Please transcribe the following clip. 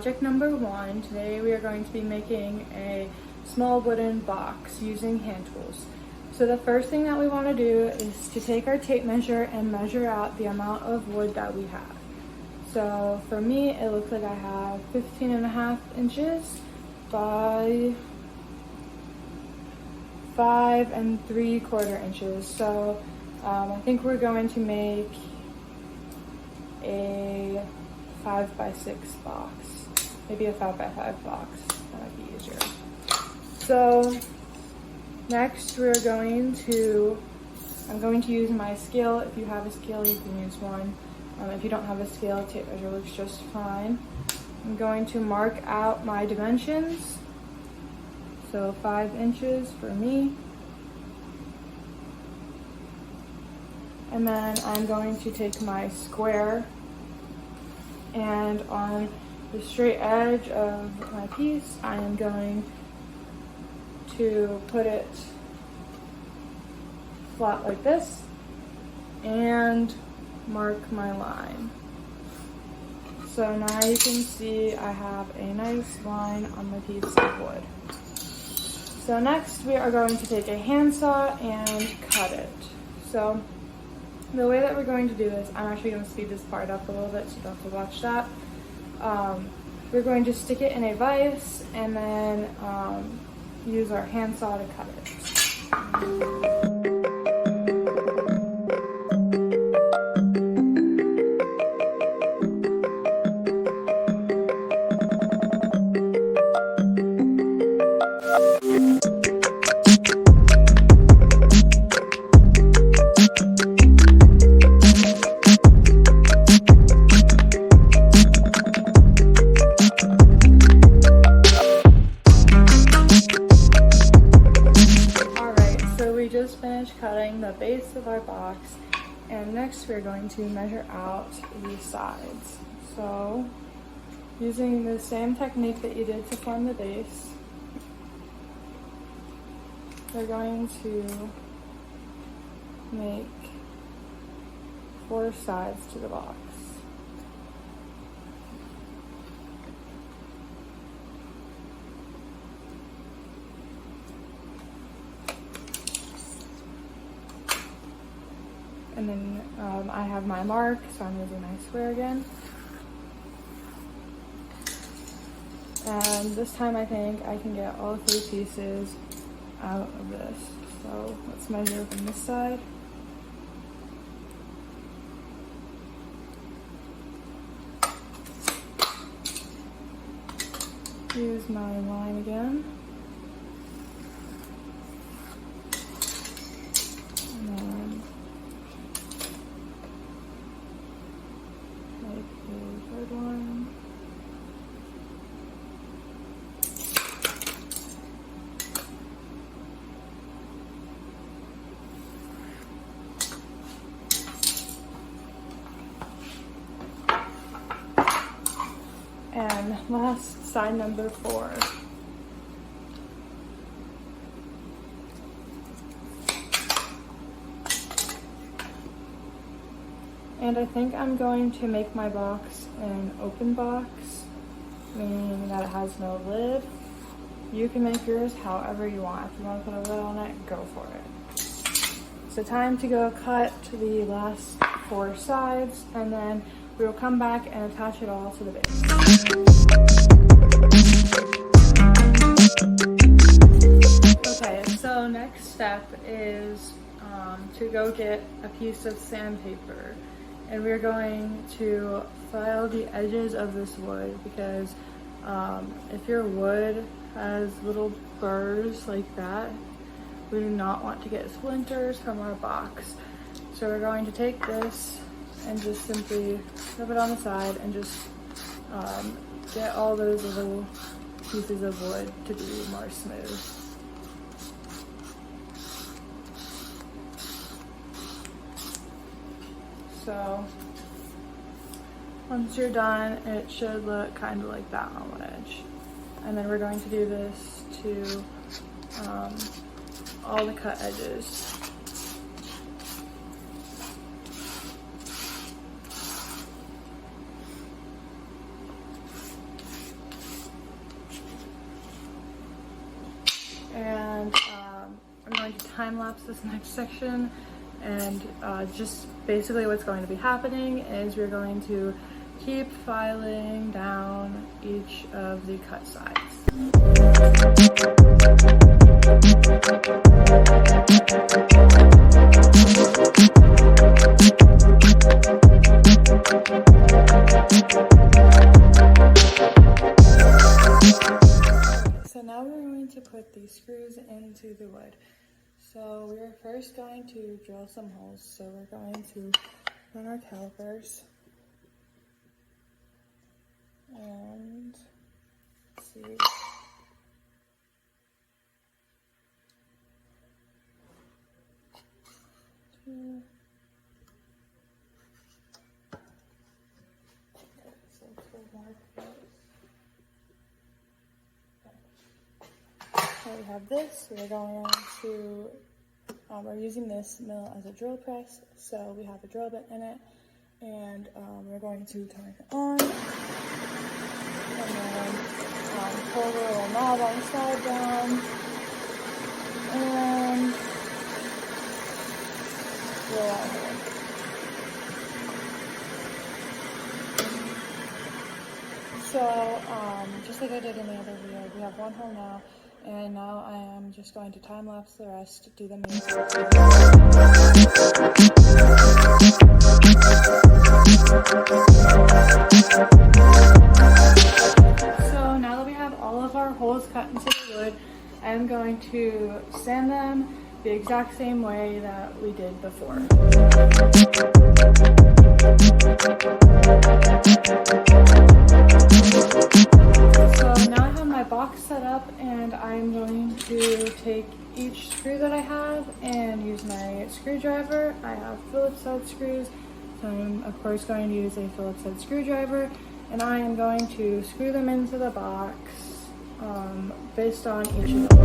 project number 1. Today we are going to be making a small wooden box using hand tools. So the first thing that we want to do is to take our tape measure and measure out the amount of wood that we have. So for me, it looks like I have 15.5 inches by 5 3/4 inches. So I think we're going to make a 5 by 6 box, maybe a 5 by 5 box. That might be easier. So next I'm going to use my scale. If you have a scale, you can use one. If you don't have a scale, tape measure works just fine. I'm going to mark out my dimensions. So 5 inches for me. And then I'm going to take my square, and on the straight edge of my piece, I am going to put it flat like this and mark my line. So now you can see I have a nice line on my piece of wood. So next we are going to take a handsaw and cut it. So the way that we're going to do this, I'm actually going to speed this part up a little bit so you don't have to watch that. We're going to stick it in a vise and then use our handsaw to cut it. Finished cutting the base of our box, and next we're going to measure out the sides. So using the same technique that you did to form the base, we're going to make 4 sides to the box. And then I have my mark, so I'm using my square again. And this time I think I can get all 3 pieces out of this. So let's measure from this side. Use my line again. And last, side number 4. And I think I'm going to make my box an open box, meaning that it has no lid. You can make yours however you want. If you want to put a lid on it, go for it. So time to go cut the last 4 sides, and then we will come back and attach it all to the base. Okay, so next step is to go get a piece of sandpaper, and we're going to file the edges of this wood, because if your wood has little burrs like that, we do not want to get splinters from our box. So we're going to take this and just simply rub it on the side and just get all those little pieces of wood to be more smooth. So once you're done, it should look kind of like that on one edge. And then we're going to do this to all the cut edges. going to time lapse this next section, and just basically what's going to be happening is we're going to keep filing down each of the cut sides. So now we're going to put these screws into the wood. So we're first going to drill some holes. So we're going to run our calipers and see. So we have this. We're going to, we're using this mill as a drill press. So we have a drill bit in it, and we're going to turn it on, and then pull the little knob on the side down, and drill out here. So, just like I did in the other video, we have one hole now, and now I am just going to time lapse the rest, do the main section. So now that we have all of our holes cut into the wood, I'm going to sand them the exact same way that we did before. So now I have my box set up, and I'm going to take each screw that I have and use my screwdriver. I have Phillips head screws, so I'm of course going to use a Phillips head screwdriver, and I am going to screw them into the box based on each of them.